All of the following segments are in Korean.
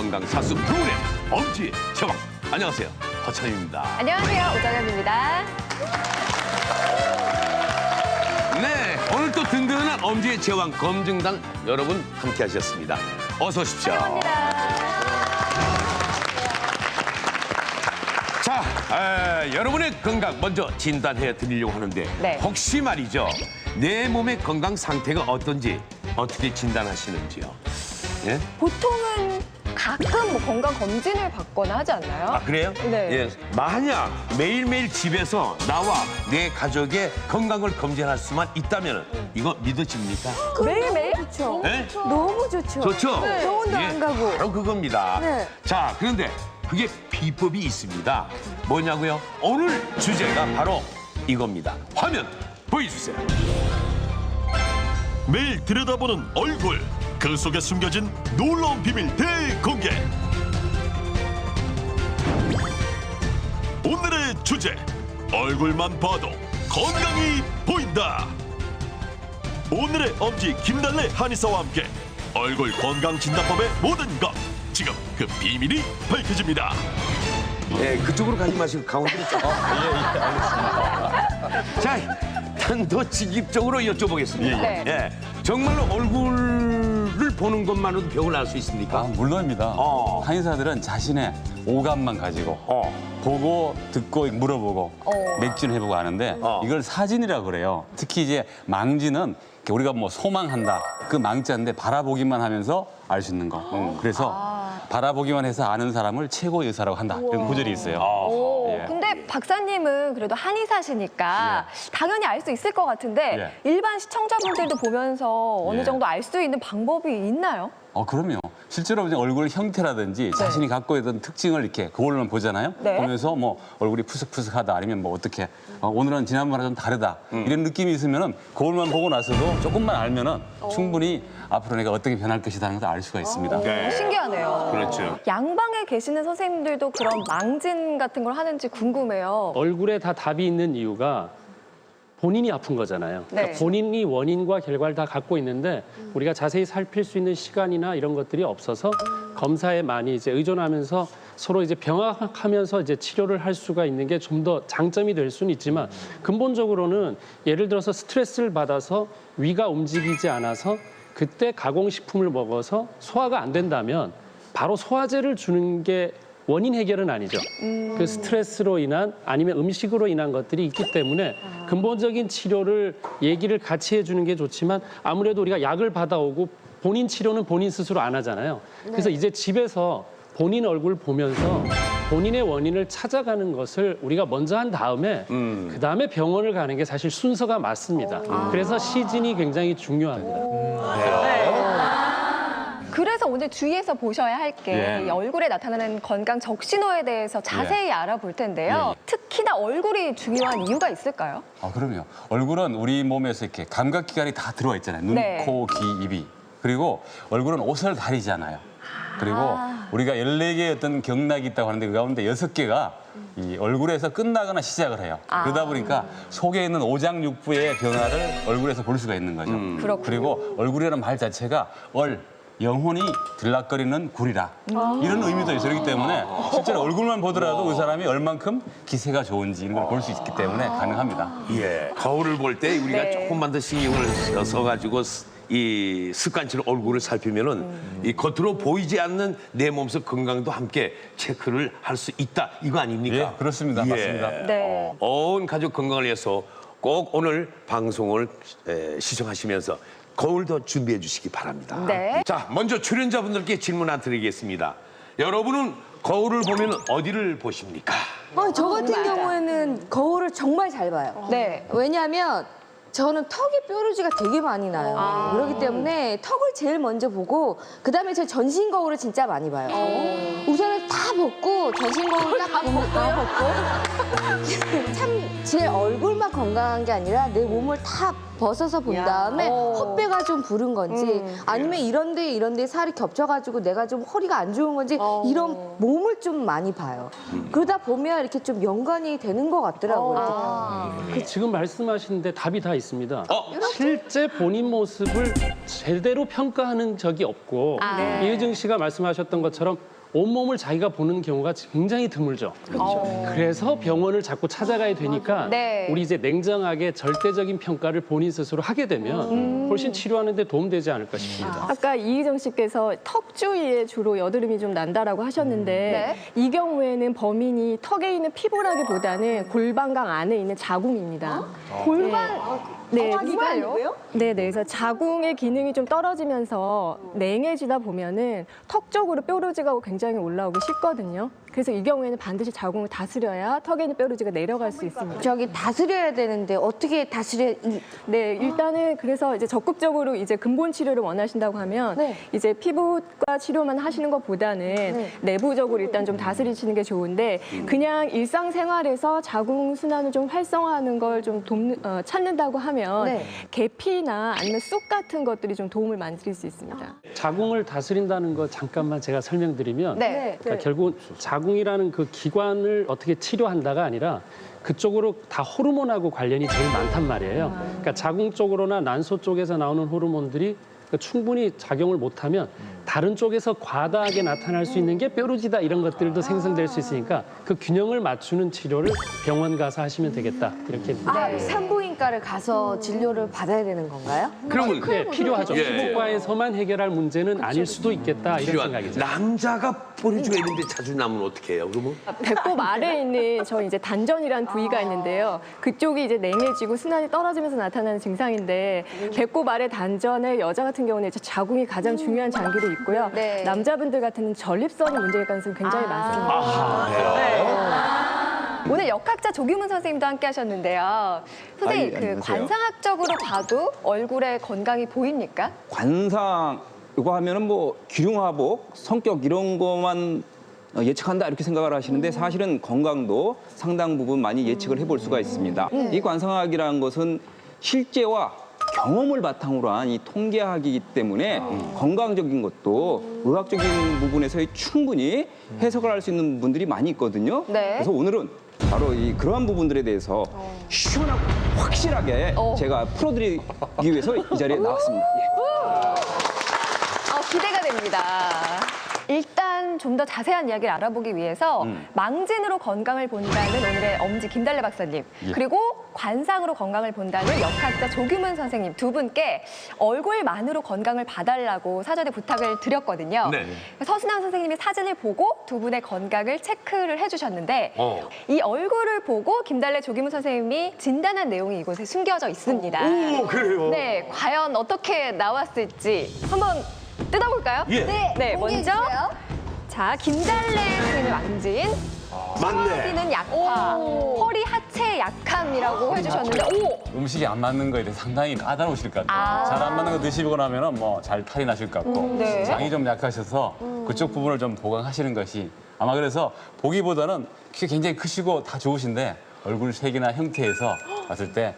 건강사수 프로그램 엄지의 제왕. 안녕하세요, 허찬입니다. 안녕하세요, 오정현입니다. 네, 오늘 또 든든한 엄지의 제왕 검증단 여러분 함께 하셨습니다. 어서 오십시오. 자, 여러분의 건강 먼저 진단해 드리려고 하는데 네. 혹시 말이죠, 내 몸의 건강 상태가 어떤지 어떻게 진단하시는지요? 예? 보통은 가끔 뭐 건강 검진을 받거나 하지 않나요? 아, 그래요? 네. 예. 만약 매일매일 집에서 나와 내 가족의 건강을 검진할 수만 있다면 이거 믿어집니까? 매일매일? 좋죠. 예? 너무 좋죠. 좋죠? 병원도 안 가고. 바로 그겁니다. 네. 자, 그런데 그게 비법이 있습니다. 뭐냐고요? 오늘 주제가 바로 이겁니다. 화면 보여주세요. 매일 들여다보는 얼굴, 그 속에 숨겨진 놀라운 비밀 대공개. 오늘의 주제, 얼굴만 봐도 건강이 보인다. 오늘의 엄지 김달래 한의사와 함께 얼굴 건강 진단법의 모든 것, 지금 그 비밀이 밝혀집니다. 네, 그쪽으로 가지 마시고 가운데로 좀. 자, 단도직입적으로 여쭤보겠습니다. 네. 예, 정말로 얼굴을 보는 것만으로도 병을 알 수 있습니까? 아, 물론입니다. 한의사들은 자신의 오감만 가지고 보고 듣고 물어보고 맥진을 해보고 하는데 이걸 사진이라고 그래요. 특히 이제 망진은 우리가 뭐 소망한다, 그 망자인데 바라보기만 하면서 알 수 있는 거. 그래서 바라보기만 해서 아는 사람을 최고의 의사라고 한다, 이런 구절이 있어요. 예. 근데 박사님은 그래도 한의사시니까 당연히 알 수 있을 것 같은데 일반 시청자분들도 보면서 어느 정도 알 수 있는 방법이 있나요? 그럼요. 실제로 그냥 얼굴 형태라든지 자신이 갖고 있던 특징을 이렇게 거울만 보잖아요. 네. 보면서 뭐 얼굴이 푸석푸석하다, 아니면 뭐 어떻게 오늘은 지난번과 좀 다르다, 이런 느낌이 있으면은 거울만 보고 나서도 조금만 알면은 충분히 앞으로 내가 어떻게 변할 것이라는 걸 알 수가 있습니다. 신기하네요. 그렇죠. 양방에 계시는 선생님들도 그런 망진 같은 걸 하는지 궁금해요. 얼굴에 다 답이 있는 이유가 본인이 아픈 거잖아요. 네. 그러니까 본인이 원인과 결과를 다 갖고 있는데 우리가 자세히 살필 수 있는 시간이나 이런 것들이 없어서 검사에 많이 이제 의존하면서 서로 이제 병합하면서 이제 치료를 할 수가 있는 게 좀 더 장점이 될 수는 있지만, 근본적으로는 예를 들어서 스트레스를 받아서 위가 움직이지 않아서 그때 가공식품을 먹어서 소화가 안 된다면 바로 소화제를 주는 게 원인 해결은 아니죠. 그 스트레스로 인한, 아니면 음식으로 인한 것들이 있기 때문에 근본적인 치료를 얘기를 같이 해주는 게 좋지만, 아무래도 우리가 약을 받아오고 본인 치료는 본인 스스로 안 하잖아요. 그래서 이제 집에서 본인 얼굴 보면서 본인의 원인을 찾아가는 것을 우리가 먼저 한 다음에 그다음에 병원을 가는 게 사실 순서가 맞습니다. 그래서 시즌이 굉장히 중요합니다. 그래서 오늘 주의해서 보셔야 할 게 얼굴에 나타나는 건강 적신호에 대해서 자세히 알아볼 텐데요. 특히나 얼굴이 중요한 이유가 있을까요? 그럼요. 얼굴은 우리 몸에서 이렇게 감각기관이 다 들어와 있잖아요. 눈, 네. 코, 귀, 입이. 그리고 얼굴은 옷을 가리잖아요. 그리고 우리가 14개의 어떤 경락이 있다고 하는데 그 가운데 6개가 이 얼굴에서 끝나거나 시작을 해요. 그러다 보니까 속에 있는 오장육부의 변화를 얼굴에서 볼 수가 있는 거죠. 그렇군요. 그리고 얼굴이라는 말 자체가 영혼이 들락거리는 굴이라, 이런 의미도 있어요. 그렇기 때문에 실제로 얼굴만 보더라도 그 사람이 얼만큼 기세가 좋은지 이런 걸 볼 수 있기 때문에 가능합니다. 예, 거울을 볼 때 우리가 네. 조금만 더 신경을 써가지고 이 습관처럼 얼굴을 살피면은 이 겉으로 보이지 않는 내 몸속 건강도 함께 체크를 할 수 있다, 이거 아닙니까? 예, 그렇습니다. 맞습니다. 네. 온 가족 건강을 위해서 꼭 오늘 방송을 시청하시면서 거울도 준비해 주시기 바랍니다. 네. 자, 먼저 출연자분들께 질문 하나 드리겠습니다. 여러분은 거울을 보면 어디를 보십니까? 저 같은 경우에는 거울을 정말 잘 봐요. 네. 왜냐하면 저는 턱에 뾰루지가 되게 많이 나요. 그렇기 때문에 턱을 제일 먼저 보고 그다음에 제 전신 거울을 진짜 많이 봐요. 우선은 다 벗고 전신 거울 딱 보면 다 벗고 참 제 얼굴만 건강한 게 아니라 내 몸을 다 벗어서 본 다음에 헛배가 좀 부른 건지 아니면 이런 데 살이 겹쳐가지고 내가 좀 허리가 안 좋은 건지 이런 몸을 좀 많이 봐요. 그러다 보면 이렇게 좀 연관이 되는 것 같더라고요. 지금 말씀하시는데 답이 다 있습니다. 실제 본인 모습을 제대로 평가하는 적이 없고 이혜정 씨가 말씀하셨던 것처럼 온몸을 자기가 보는 경우가 굉장히 드물죠. 그래서 병원을 자꾸 찾아가야 되니까 네. 우리 이제 냉정하게 절대적인 평가를 본인 스스로 하게 되면 훨씬 치료하는 데 도움되지 않을까 싶습니다. 아까 이희정 씨께서 턱 주위에 주로 여드름이 좀 난다라고 하셨는데 이 경우에는 범인이 턱에 있는 피부라기보다는 골반강 안에 있는 자궁입니다. 골반 네, 이거요? 네, 그래서 자궁의 기능이 좀 떨어지면서 냉해지다 보면은 턱 쪽으로 뾰루지가 굉장히 올라오기 쉽거든요. 그래서 이 경우에는 반드시 자궁을 다스려야 턱에 있는 뾰루지가 내려갈 수 있습니다. 저기 다스려야 되는데 어떻게 다스려? 네, 일단은 그래서 이제 적극적으로 이제 근본 치료를 원하신다고 하면 네. 이제 피부과 치료만 하시는 것보다는 내부적으로 일단 좀 다스리시는 게 좋은데 그냥 일상생활에서 자궁 순환을 좀 활성화하는 걸 좀 찾는다고 하면 네. 계피나 아니면 쑥 같은 것들이 좀 도움을 많이 드릴 수 있습니다. 자궁을 다스린다는 거 잠깐만 제가 설명드리면 네. 그러니까 결국 자궁이라는 그 기관을 어떻게 치료한다가 아니라 그쪽으로 다 호르몬하고 관련이 제일 많단 말이에요. 그러니까 자궁 쪽으로나 난소 쪽에서 나오는 호르몬들이 충분히 작용을 못하면 다른 쪽에서 과다하게 나타날 수 있는 게 뾰루지다 이런 것들도 생성될 수 있으니까 그 균형을 맞추는 치료를 병원 가서 하시면 되겠다 이렇게 산부인과를 가서 진료를 받아야 되는 건가요? 그러면 네, 필요하죠. 예. 피부과에서만 해결할 문제는 아닐 수도 있겠다 이런 필요한 생각이죠. 남자가 뽀리주가 있는데 자주 나면 어떻게 해요? 그러면 배꼽 아래에 있는 저희 이제 단전이라는 부위가 있는데요. 그쪽이 이제 냉해지고 순환이 떨어지면서 나타나는 증상인데 배꼽 아래 단전에 여자 같은 경우는 이제 자궁이 가장 중요한 장기로 있고요. 네. 남자분들 같은 전립선이 문제일 가능성이 굉장히 많습니다. 네. 오늘 역학자 조규문 선생님도 함께 하셨는데요. 선생님, 그 안녕하세요. 관상학적으로 봐도 얼굴에 건강이 보입니까? 관상 이거 하면은 뭐 기흉화복, 성격 이런 것만 예측한다 이렇게 생각을 하시는데 사실은 건강도 상당 부분 많이 예측을 해볼 수가 있습니다. 이 관상학이라는 것은 실제와 경험을 바탕으로 한 이 통계학이기 때문에 건강적인 것도 의학적인 부분에서 충분히 해석을 할 수 있는 분들이 많이 있거든요. 네. 그래서 오늘은 바로 그러한 부분들에 대해서 시원하고 확실하게 제가 풀어드리기 위해서 이 자리에 나왔습니다. 기대가 됩니다. 일단 좀 더 자세한 이야기를 알아보기 위해서 망진으로 건강을 본다는 오늘의 엄지 김달래 박사님 그리고 관상으로 건강을 본다는 역학자 조규문 선생님 두 분께 얼굴만으로 건강을 봐달라고 사전에 부탁을 드렸거든요. 네. 서순환 선생님이 사진을 보고 두 분의 건강을 체크를 해주셨는데 이 얼굴을 보고 김달래 조규문 선생님이 진단한 내용이 이곳에 숨겨져 있습니다. 오, 그래요? 네, 과연 어떻게 나왔을지 한번 뜯어볼까요? 예. 네, 먼저 자 김달래 선생님의 망진 맞네. 소화기는 약화, 허리 하체 약함이라고 해주셨는데 음식이 안 맞는 거에 대해 상당히 까다로우실 것 같아요. 잘 안 맞는 거 드시고 나면은 뭐 잘 탈이 나실 것 같고 네. 장이 좀 약하셔서 그쪽 부분을 좀 보강하시는 것이 아마 그래서 보기보다는 키 굉장히 크시고 다 좋으신데 얼굴 색이나 형태에서 봤을 때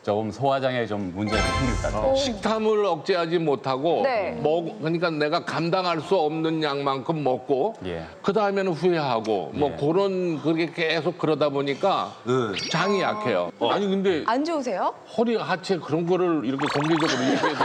조금 소화장에 좀 문제가 생길 것 같아요. 식탐을 억제하지 못하고 네. 그러니까 내가 감당할 수 없는 양만큼 먹고 예. 그 다음에는 후회하고 뭐 예. 그런 그게 계속 그러다 보니까 장이 약해요. 아니 근데 안 좋으세요? 허리 하체 그런 거를 이렇게 공개적으로 얘기해서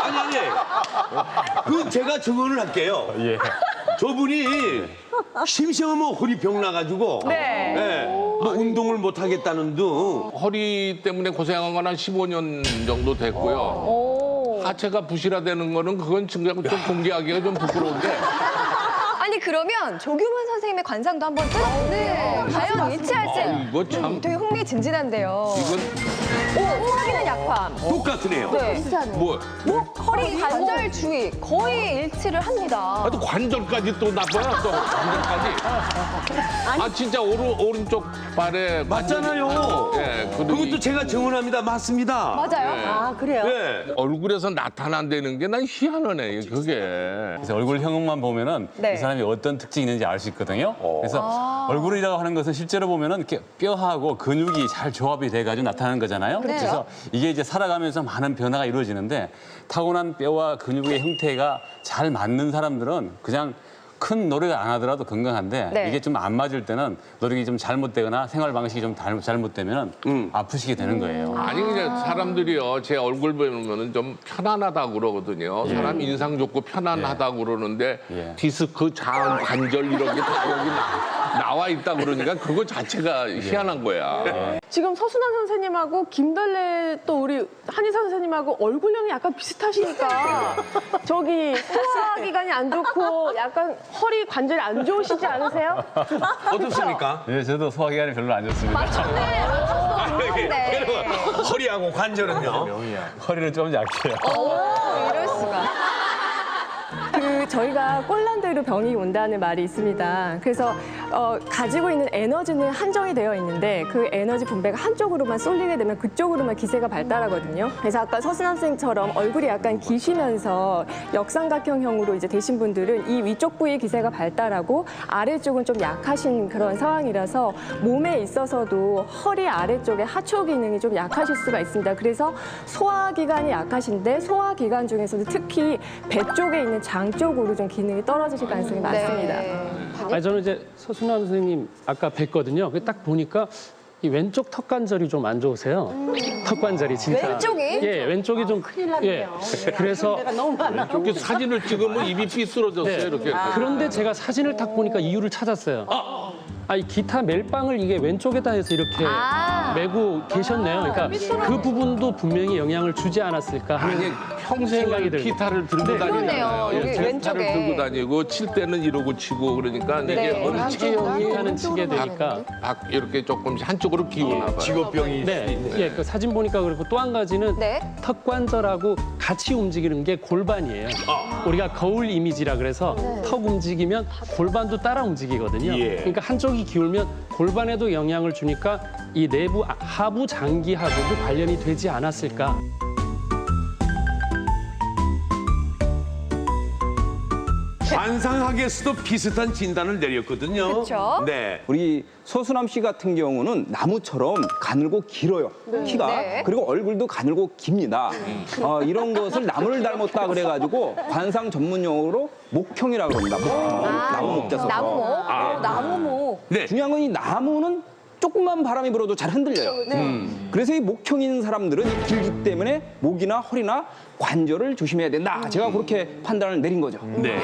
아니. 그 제가 증언을 할게요. 예. 저분이 심심하면 허리 병 나가지고 네. 예, 뭐 운동을 못 하겠다는 둥. 허리 때문에 고생한 건 한 15년 정도 됐고요. 하체가 부실화되는 거는 그건 좀 공개하기가 좀 부끄러운데 아니 그러면 조규문 선생님의 관상도 한번 뜯어보세요. 과연 일치할지 이거 참 되게 흥미진진한데요. 이건 소화기능 약함, 똑같으네요. 네. 비슷하네. 뭐, 목, 허리, 관절 주의 거의 일치를 합니다. 아, 또 관절까지 또 나빠요. 또 관절까지. 아 진짜 오른쪽 발에 맞잖아요. 예, 그것도 제가 증언합니다. 맞습니다. 맞아요. 아, 그래요? 네. 얼굴에서 나타난다는 게 난 희한하네. 그게. 그래서 얼굴형만 보면은 네. 이 사람이 어떤 특징이 있는지 알 수 있거든요. 그래서 얼굴이라고 하는 것은 실제로 보면은 이렇게 뼈하고 근육이 잘 조합이 돼가지고 나타나는 거잖아요. 그래서 이게 이제 살아가면서 많은 변화가 이루어지는데 타고난 뼈와 근육의 형태가 잘 맞는 사람들은 그냥 큰 노력을 안 하더라도 건강한데 네. 이게 좀 안 맞을 때는 노력이 좀 잘못되거나 생활 방식이 좀 잘못되면 아프시게 되는 거예요. 아니 그냥 사람들이요 제 얼굴 보면은 좀 편안하다고 그러거든요. 사람 인상 좋고 편안하다고 그러는데 예. 디스크, 장, 관절 이런 게 다 여기 나와 있다 그러니까 그거 자체가 희한한 거야. 지금 서순환 선생님하고 김달래 또 우리 한의사 선생님하고 얼굴형이 약간 비슷하시니까 저기 소화기관이 안 좋고 약간 허리 관절이 안 좋으시지 않으세요? 어떻습니까? 네, 저도 소화기관이 별로 안 좋습니다. 네. 허리하고 관절은요? 허리는 좀 약해요. 오, 이럴 수가. 저희가 꼴란대로 병이 온다는 말이 있습니다. 그래서 가지고 있는 에너지는 한정이 되어 있는데 그 에너지 분배가 한쪽으로만 쏠리게 되면 그쪽으로만 기세가 발달하거든요. 그래서 아까 서순환 선생님처럼 얼굴이 약간 기시면서 역삼각형으로 이제 되신 분들은 이 위쪽 부위 기세가 발달하고 아래쪽은 좀 약하신 그런 상황이라서 몸에 있어서도 허리 아래쪽에 하초 기능이 좀 약하실 수가 있습니다. 그래서 소화기관이 약하신데 소화기관 중에서도 특히 배 쪽에 있는 장 쪽으로 좀 기능이 떨어지실 가능성이 많습니다. 아니, 저는 이제 서순환 선생님 아까 뵀거든요. 딱 보니까 이 왼쪽 턱 관절이 좀 안 좋으세요. 턱 관절이 진짜. 왼쪽이? 예, 왼쪽이 좀. 큰일 났네요. 예. 그래서 이렇게 사진을 찍으면 입이 삐뚤어졌어요. 네. 이렇게. 그런데 제가 사진을 딱 보니까 이유를 찾았어요. 이 기타 멜빵을 이게 왼쪽에다 해서 이렇게 메고 계셨네요. 그러니까 그 부분도 분명히 영향을 주지 않았을까 하는 아니 평생을 생각이 들고. 기타를 들고 네. 다니잖아요. 그러네요. 여기 기타를 왼쪽에. 들고 다니고 칠 때는 이러고 치고 그러니까 이게 어느 체형이 하는 치게 되니까. 박 이렇게 조금씩 한쪽으로 기우나 봐요. 직업병이 네, 예, 그 사진 보니까 그렇고 또 한 가지는 네. 턱 관절하고 같이 움직이는 게 골반이에요. 우리가 거울 이미지라 그래서 턱 움직이면 골반도 따라 움직이거든요. 예. 그러니까 한쪽이 기울면 골반에도 영향을 주니까 이 내부 하부 장기하고도 관련이 되지 않았을까. 관상학에서도 비슷한 진단을 내렸거든요. 그쵸? 네. 우리 서수남 씨 같은 경우는 나무처럼 가늘고 길어요. 키가. 네. 그리고 얼굴도 가늘고 깁니다. 이런 것을 나무를 닮았다 그래가지고 관상 전문 용어로 목형이라고 그럽니다. 목형. 나무 목자 써서. 나무목. 나무목. 네. 중요한 건 이 나무는 조금만 바람이 불어도 잘 흔들려요. 그래서 이 목형인 사람들은 이 길기 때문에 목이나 허리나 관절을 조심해야 된다. 제가 그렇게 판단을 내린 거죠. 네.